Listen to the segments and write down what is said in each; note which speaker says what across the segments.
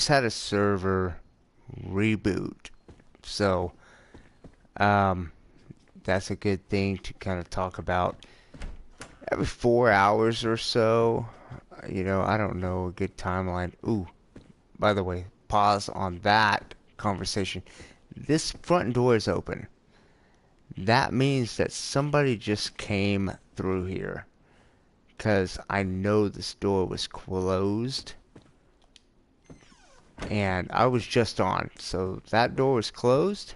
Speaker 1: just had a server reboot. So, um, that's a good thing to kind of talk about every 4 hours or so. I don't know a good timeline. Ooh, by the way, pause on that conversation. This front door is open. That means that somebody just came through here. Because I know this door was closed. And I was just on. So that door was closed.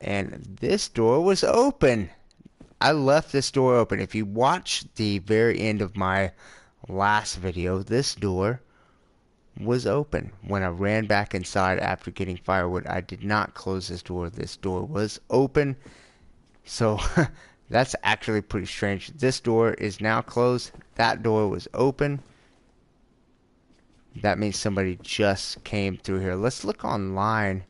Speaker 1: And this door was open. I left this door open. If you watch the very end of my last video, this door was open. When I ran back inside after getting firewood, I did not close this door. This door was open. So that's actually pretty strange. This door is now closed. That door was open. That means somebody just came through here. Let's look online.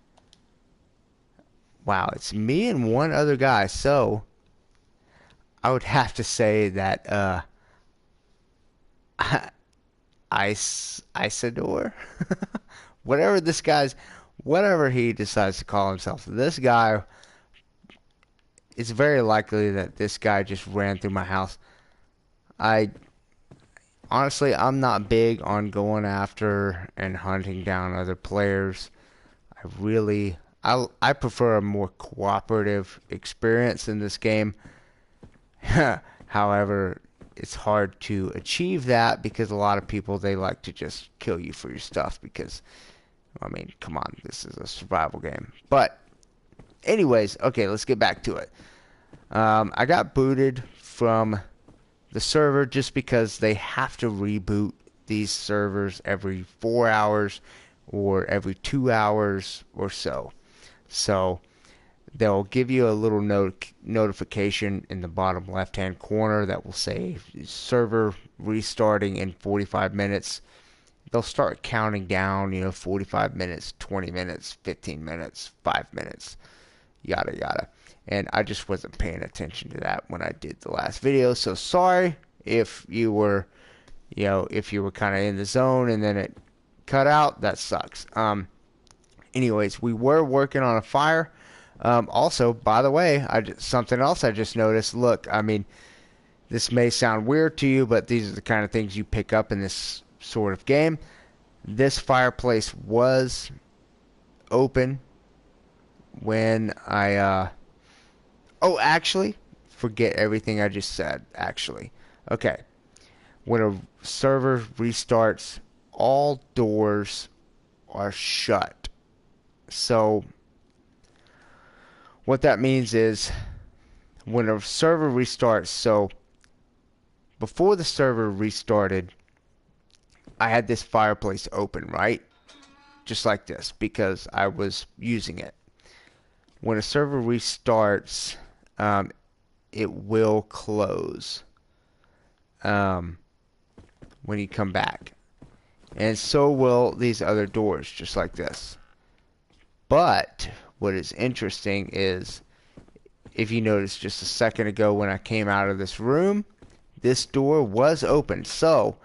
Speaker 1: Wow, it's me and one other guy. So I would have to say that Isidore, whatever he decides to call himself, this guy, it's very likely that this guy just ran through my house. I honestly, I'm not big on going after and hunting down other players. I prefer a more cooperative experience in this game. However, it's hard to achieve that because a lot of people, they like to just kill you for your stuff because, I mean, come on, this is a survival game. But anyways, okay, let's get back to it. I got booted from the server just because they have to reboot these servers every 4 hours or every 2 hours or so. So they'll give you a little notification in the bottom left hand corner that will say server restarting in 45 minutes. They'll start counting down, 45 minutes, 20 minutes, 15 minutes, 5 minutes, yada yada. And I just wasn't paying attention to that when I did the last video. So sorry if you were, if you were kind of in the zone and then it cut out. That sucks. Anyways, we were working on a fire. Also, by the way, something else I just noticed. Look, I mean, this may sound weird to you, but these are the kind of things you pick up in this sort of game. This fireplace was open when I, oh, actually, forget everything I just said, actually. Okay, when a server restarts, all doors are shut. So what that means is when a server restarts, so before the server restarted, I had this fireplace open, right? Just like this, because I was using it. When a server restarts, it will close when you come back. And so will these other doors, just like this. But what is interesting is, if you notice just a second ago when I came out of this room, this door was open. So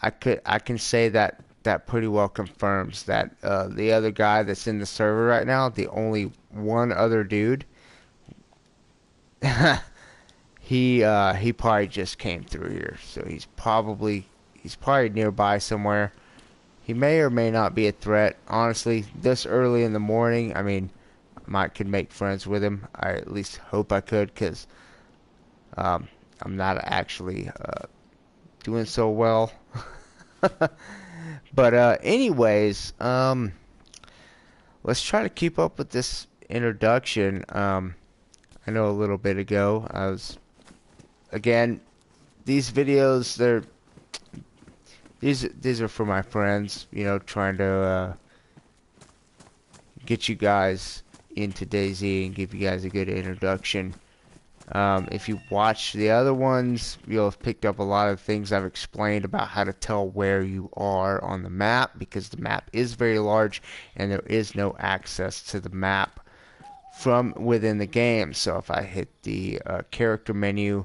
Speaker 1: I can say that pretty well confirms that the other guy that's in the server right now, the only one other dude, he probably just came through here. So he's probably nearby somewhere. He may or may not be a threat. Honestly, this early in the morning, I mean, I could make friends with him. I at least hope I could, because I'm not actually doing so well. But anyways, let's try to keep up with this introduction. I know a little bit ago, again, these videos, these are for my friends, trying to get you guys into DayZ and give you guys a good introduction. If you watch the other ones, you'll have picked up a lot of things I've explained about how to tell where you are on the map, because the map is very large and there is no access to the map from within the game. So if I hit the character menu,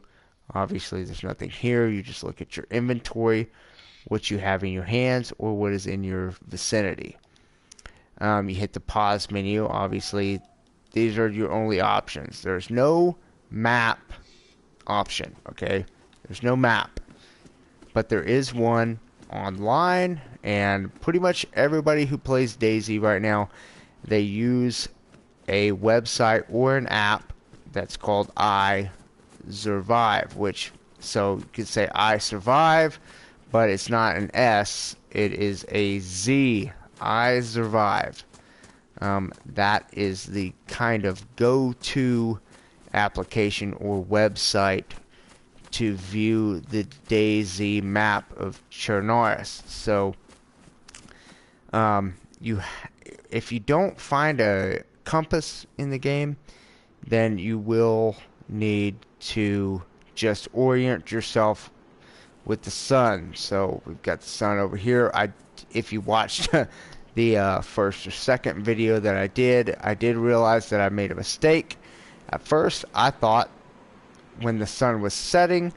Speaker 1: obviously there's nothing here. You just look at your inventory. what you have in your hands or what is in your vicinity. You hit the pause menu. Obviously, these are your only options. There's no map option, okay? There's no map. But there is one online, and pretty much everybody who plays DayZ right now, they use a website or an app that's called I Survive, which, so you could say I Survive, but it's not an S, it is a Z. I Survive. That is the kind of go-to application or website to view the DayZ map of Chernarus. So, if you don't find a compass in the game, then you will need to just orient yourself with the sun. So we've got the sun over here. If you watched the first or second video that I did realize that I made a mistake. At first, I thought when the sun was setting,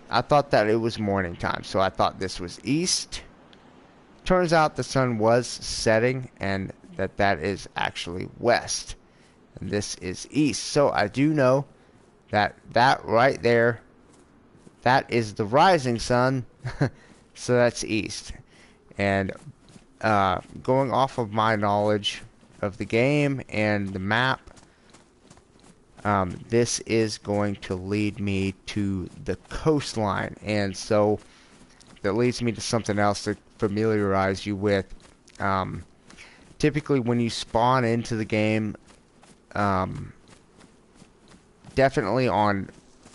Speaker 1: I thought that it was morning time. So I thought this was east. Turns out the sun was setting, and that is actually west. And this is east. So I do know that right there, that is the rising sun. So that's east. And going off of my knowledge of the game and the map, this is going to lead me to the coastline. And so that leads me to something else to familiarize you with. Typically when you spawn into the game, definitely on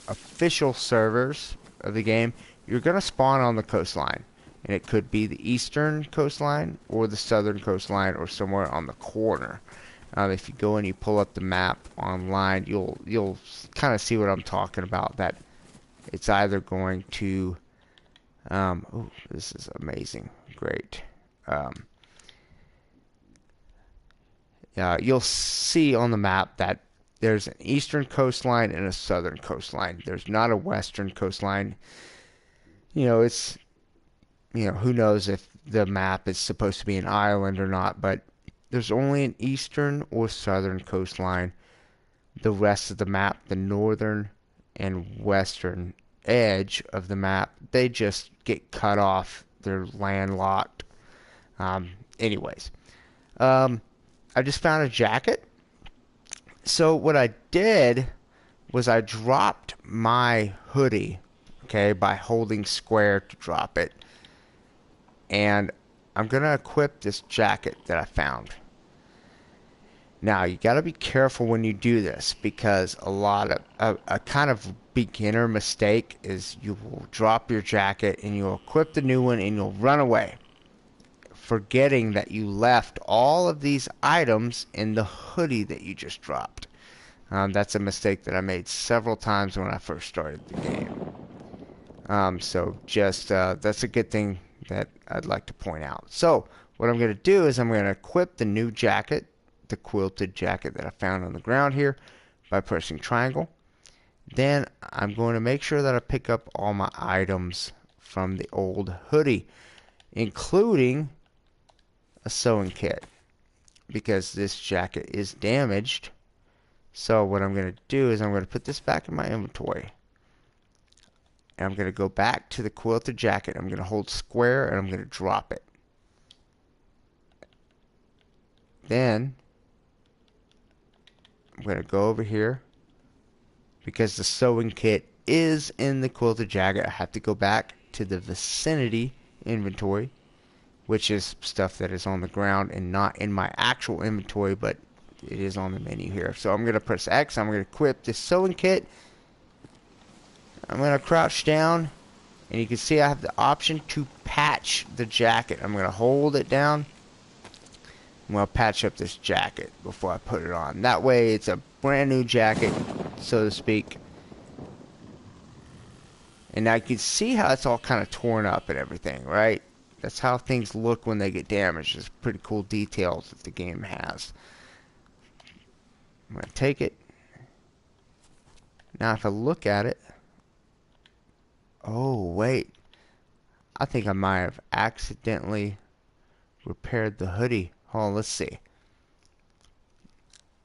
Speaker 1: official servers of the game, you're going to spawn on the coastline. And it could be the eastern coastline or the southern coastline or somewhere on the corner. If you go and you pull up the map online, you'll kind of see what I'm talking about. That it's either going to oh, this is amazing, great. You'll see on the map that there's an eastern coastline and a southern coastline. There's not a western coastline. It's who knows if the map is supposed to be an island or not, but there's only an eastern or southern coastline. The rest of the map, the northern and western edge of the map, they just get cut off. They're landlocked. Anyways, I just found a jacket. So what I did was I dropped my hoodie, okay, by holding square to drop it. And I'm going to equip this jacket that I found. Now, you got to be careful when you do this, because a kind of beginner mistake is you will drop your jacket and you'll equip the new one and you'll run away, forgetting that you left all of these items in the hoodie that you just dropped. That's a mistake that I made several times when I first started the game. So just that's a good thing that I'd like to point out. So what I'm going to do is I'm going to equip the new jacket, the quilted jacket that I found on the ground here, by pressing triangle. Then I'm going to make sure that I pick up all my items from the old hoodie, including a sewing kit, because this jacket is damaged. So what I'm going to do is I'm going to put this back in my inventory. And I'm going to go back to the quilted jacket. I'm going to hold square and I'm going to drop it. Then I'm going to go over here. Because the sewing kit is in the quilted jacket, I have to go back to the vicinity inventory, which is stuff that is on the ground and not in my actual inventory, but it is on the menu here. So I'm going to press X. I'm going to equip this sewing kit. I'm going to crouch down, and you can see I have the option to patch the jacket. I'm going to hold it down. I'm going to patch up this jacket before I put it on. That way it's a brand new jacket, so to speak. And now you can see how it's all kind of torn up and everything, right? That's how things look when they get damaged. It's pretty cool details that the game has. I'm going to take it. Now if I look at it, oh wait, I think I might have accidentally repaired the hoodie. Hold on, let's see.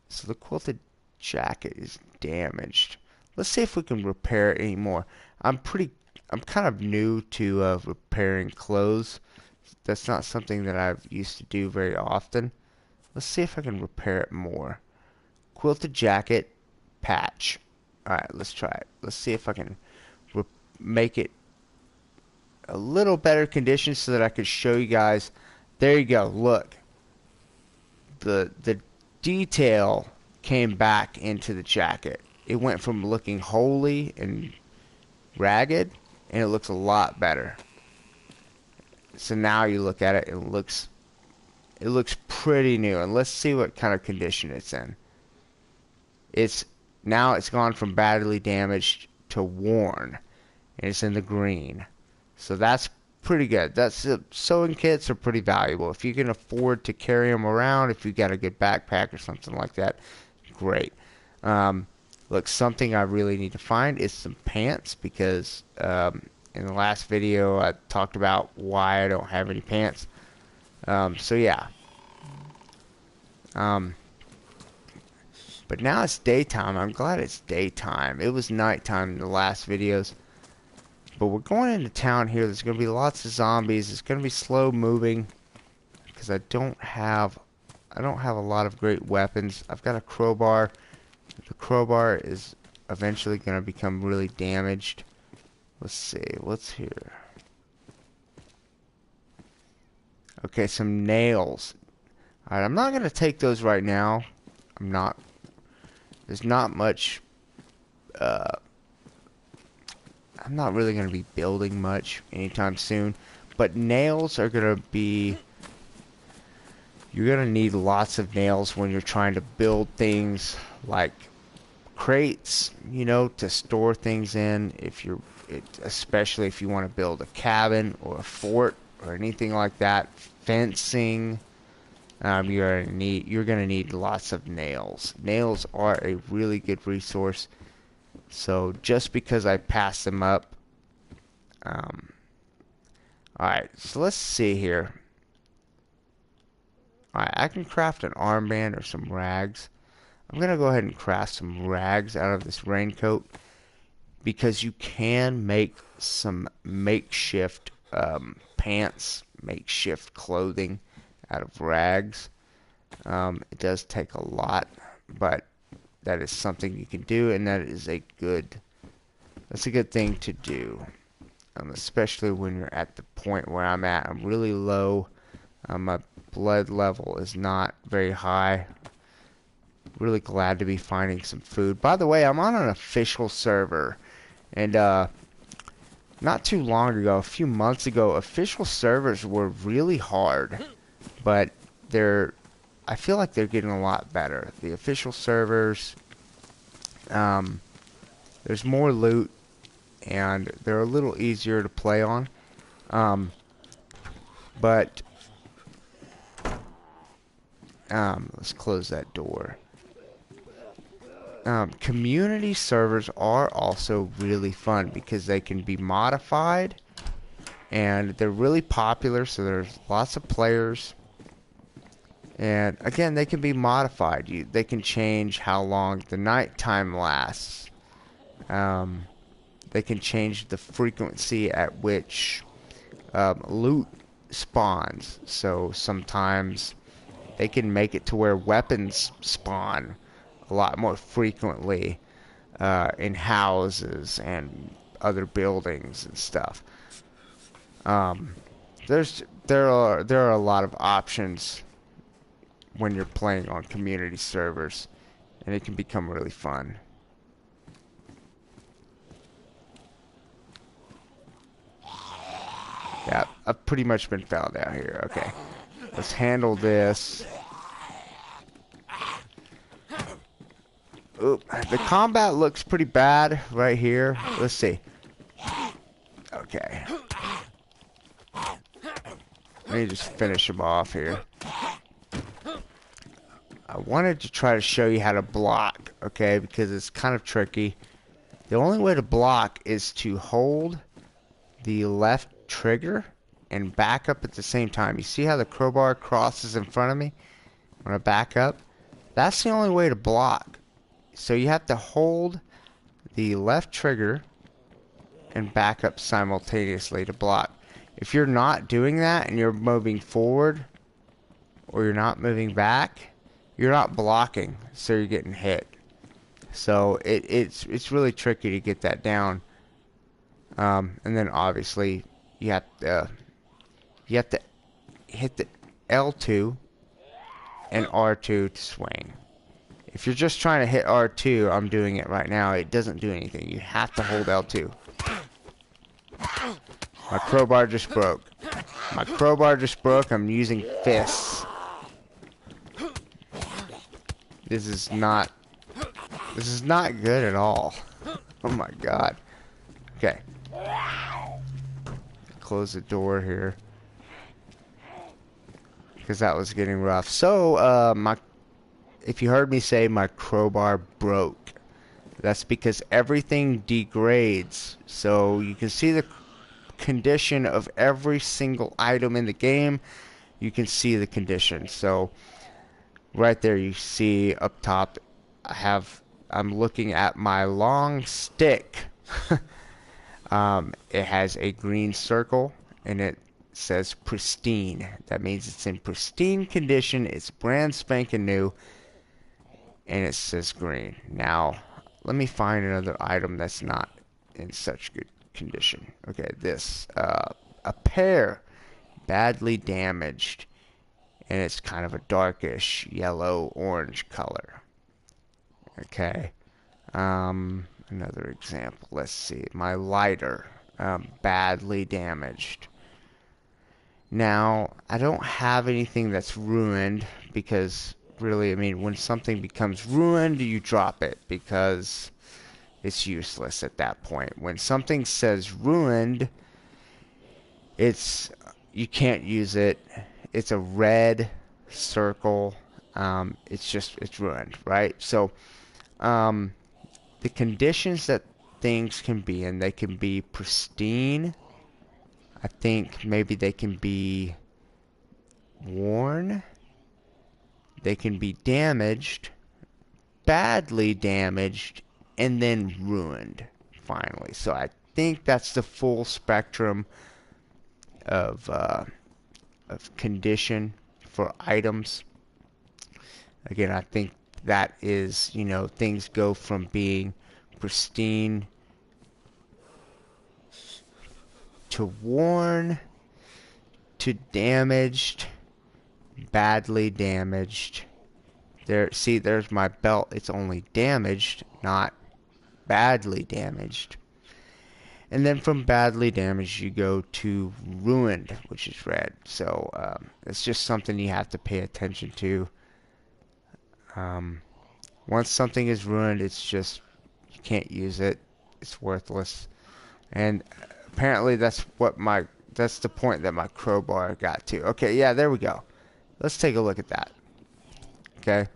Speaker 1: So the quilted jacket is damaged. Let's see if we can repair it anymore. I'm kind of new to repairing clothes. That's not something that I've used to do very often. Let's see if I can repair it more. Quilted jacket, patch. Alright, let's try it. Let's see if I can make it a little better condition so that I could show you guys. There you go, look. The detail came back into the jacket. It went from looking holey and ragged, and it looks a lot better. So now you look at it, it looks pretty new. And let's see what kind of condition it's in. Now it's gone from badly damaged to worn, and it's in the green. So that's pretty good. Sewing kits are pretty valuable. If you can afford to carry them around, if you got a good backpack or something like that, great. Look, something I really need to find is some pants, because in the last video I talked about why I don't have any pants. So yeah. But now it's daytime. I'm glad it's daytime. It was nighttime in the last videos. But we're going into town here. There's going to be lots of zombies. It's going to be slow moving because I don't have a lot of great weapons. I've got a crowbar. The crowbar is eventually going to become really damaged. Let's see. What's here? Okay, some nails. Alright, I'm not going to take those right now. There's not much. I'm not really going to be building much anytime soon. But nails are going to be... You're going to need lots of nails when you're trying to build things like crates, you know, to store things in. Especially if you want to build a cabin or a fort or anything like that. Fencing. You're gonna need lots of nails. Nails are a really good resource. So just because I pass them up, alright, so let's see here. Alright, I can craft an armband or some rags. I'm gonna go ahead and craft some rags out of this raincoat, because you can make some makeshift pants, makeshift clothing out of rags. It does take a lot, but that is something you can do, and that's a good thing to do, especially when you're at the point where I'm at. I'm really low. My blood level is not very high. Really glad to be finding some food. By the way, I'm on an official server, and not too long ago, a few months ago, official servers were really hard, but I feel like they're getting a lot better. The official servers, there's more loot, and they're a little easier to play on. But let's close that door. Community servers are also really fun because they can be modified, and they're really popular, so there's lots of players. And again, they can be modified. They can change how long the nighttime lasts. They can change the frequency at which loot spawns. So sometimes they can make it to where weapons spawn a lot more frequently in houses and other buildings and stuff. There are a lot of options when you're playing on community servers, and it can become really fun. Yeah, I've pretty much been found out here. Okay, let's handle this. Oop, the combat looks pretty bad right here. Let's see. Okay. Let me just finish him off here. I wanted to try to show you how to block, okay, because it's kind of tricky. The only way to block is to hold the left trigger and back up at the same time. You see how the crowbar crosses in front of me? When I back up, that's the only way to block. So you have to hold the left trigger and back up simultaneously to block. If you're not doing that and you're moving forward or you're not moving back, you're not blocking, so you're getting hit. So it's really tricky to get that down. And then obviously you have to hit the L2 and R2 to swing. If you're just trying to hit R2, I'm doing it right now, it doesn't do anything. You have to hold L2. My crowbar just broke. My crowbar just broke. I'm using fists. This is not good at all. Oh my god. Okay. Close the door here, because that was getting rough. So, if you heard me say my crowbar broke, that's because everything degrades. So you can see the condition of every single item in the game. You can see the condition. So right there you see up top, I'm looking at my long stick. It has a green circle and it says pristine. That means it's in pristine condition. It's brand spanking new, and it says green. Now let me find another item that's not in such good condition. Okay, this a pear, badly damaged, and it's kind of a darkish yellow orange color. Okay, another example, let's see, my lighter, badly damaged. Now I don't have anything that's ruined, because really, I mean, when something becomes ruined, you drop it because it's useless at that point. When something says ruined, you can't use it. It's a red circle. It's ruined, right? So the conditions that things can be in, they can be pristine. I think maybe they can be worn. They can be damaged, badly damaged, and then ruined finally. So I think that's the full spectrum of condition for items. Again, I think that is, things go from being pristine to worn to damaged, badly damaged. There's my belt. It's only damaged, not badly damaged. And then from badly damaged, you go to ruined, which is red. So it's just something you have to pay attention to. Once something is ruined, it's just, you can't use it. It's worthless. And apparently that's the point that my crowbar got to. Okay, yeah, there we go. Let's take a look at that. Okay.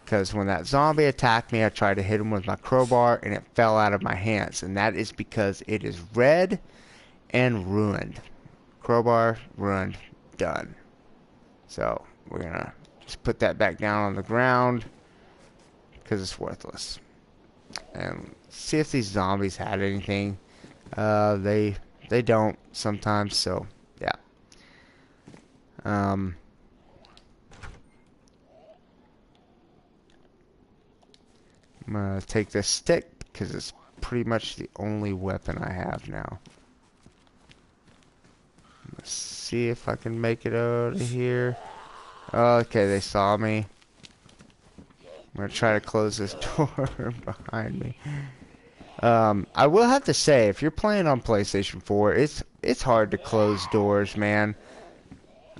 Speaker 1: Because when that zombie attacked me, I tried to hit him with my crowbar and it fell out of my hands. And that is because it is red and ruined. Crowbar, ruined, done. So we're going to just put that back down on the ground because it's worthless. And see if these zombies had anything. They don't sometimes, so yeah. I'm gonna take this stick because it's pretty much the only weapon I have now. Let's see if I can make it out of here. Okay, they saw me. I'm gonna try to close this door behind me. I will have to say, if you're playing on PlayStation 4, it's hard to close doors, man.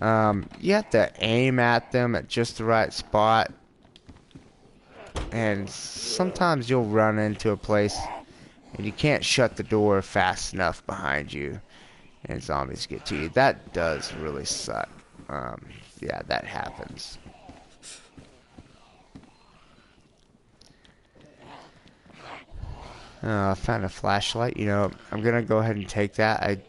Speaker 1: You have to aim at them at just the right spot. And sometimes you'll run into a place and you can't shut the door fast enough behind you, and zombies get to you. That does really suck. Yeah, that happens. I found a flashlight. You know, I'm gonna go ahead and take that.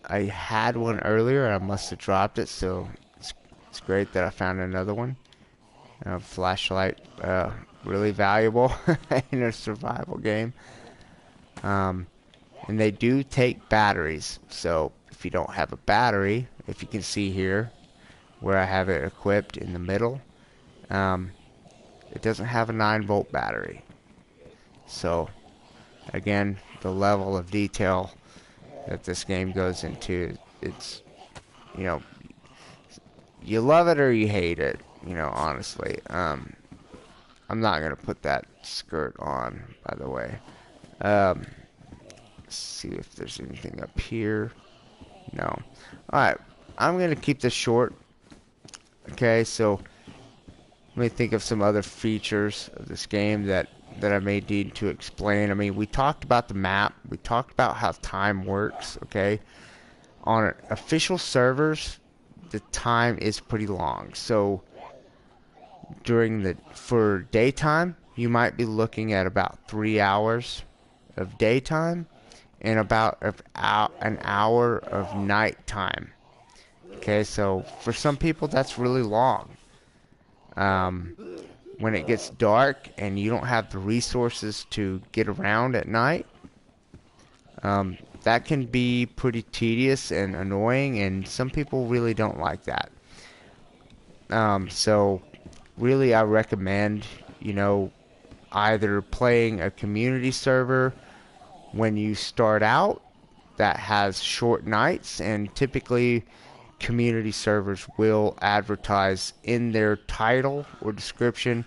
Speaker 1: I had one earlier. I must have dropped it, so it's great that I found another one. Flashlight, really valuable in a survival game. And they do take batteries. So if you don't have a battery, if you can see here where I have it equipped in the middle, it doesn't have a 9-volt battery. So again, the level of detail that this game goes into, it's, you know, you love it or you hate it, you know, honestly. I'm not gonna put that skirt on, by the way. Let's see if there's anything up here. No. Alright, I'm gonna keep this short. Okay, so let me think of some other features of this game that I may need to explain. I mean, we talked about the map. We talked about how time works, okay? On official servers, the time is pretty long. So for daytime, you might be looking at about 3 hours of daytime and about an hour of nighttime. Okay, so for some people that's really long. When it gets dark and you don't have the resources to get around at night, that can be pretty tedious and annoying, and some people really don't like that. So really I recommend, you know, either playing a community server when you start out that has short nights, and typically community servers will advertise in their title or description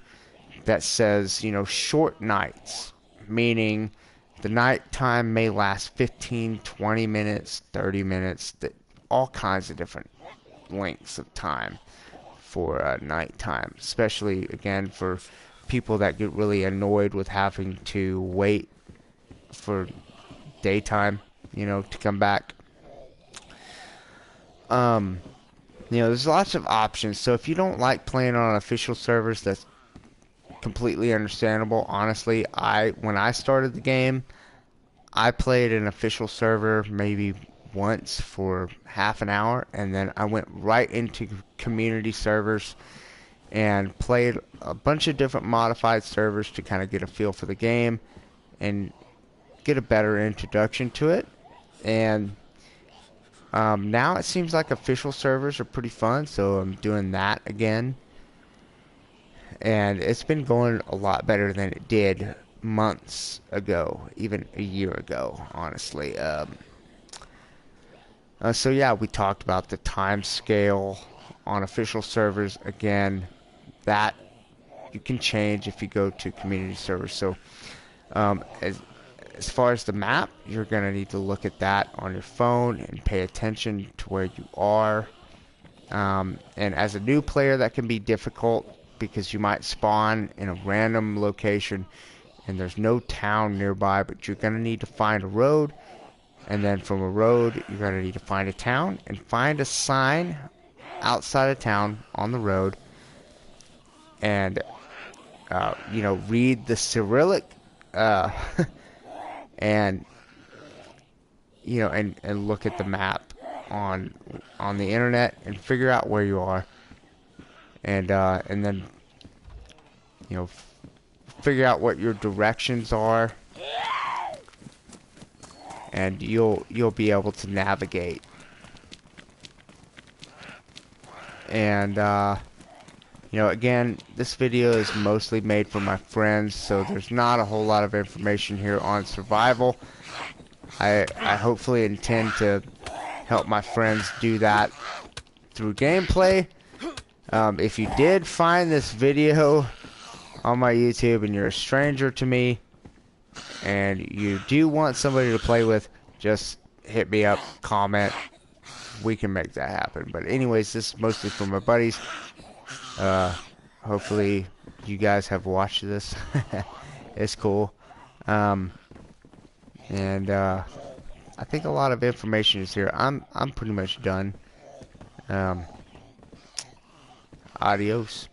Speaker 1: that says, you know, short nights, meaning the night time may last 15, 20 minutes, 30 minutes, all kinds of different lengths of time for nighttime, especially again for people that get really annoyed with having to wait for daytime, you know, to come back. You know, there's lots of options. So if you don't like playing on official servers, that's completely understandable. Honestly, when I started the game, I played an official server maybe once for half an hour, and then I went right into community servers and played a bunch of different modified servers to kind of get a feel for the game and get a better introduction to it. And now it seems like official servers are pretty fun, so I'm doing that again. And it's been going a lot better than it did months ago, even a year ago, honestly. So yeah, we talked about the time scale on official servers. Again, that you can change if you go to community servers. So as far as the map, you're going to need to look at that on your phone and pay attention to where you are. And as a new player, that can be difficult because you might spawn in a random location and there's no town nearby, but you're going to need to find a road, and then from a road you're going to need to find a town and find a sign outside of town on the road, and you know, read the Cyrillic and you know, and look at the map on the internet and figure out where you are, and then, you know, figure out what your directions are, and you'll be able to navigate. And you know, again, this video is mostly made for my friends, so there's not a whole lot of information here on survival. I hopefully intend to help my friends do that through gameplay. If you did find this video on my YouTube and you're a stranger to me and you do want somebody to play with, just hit me up, comment. We can make that happen. But anyways, this is mostly for my buddies. Hopefully you guys have watched this. It's cool. And I think a lot of information is here. I'm pretty much done. Adios.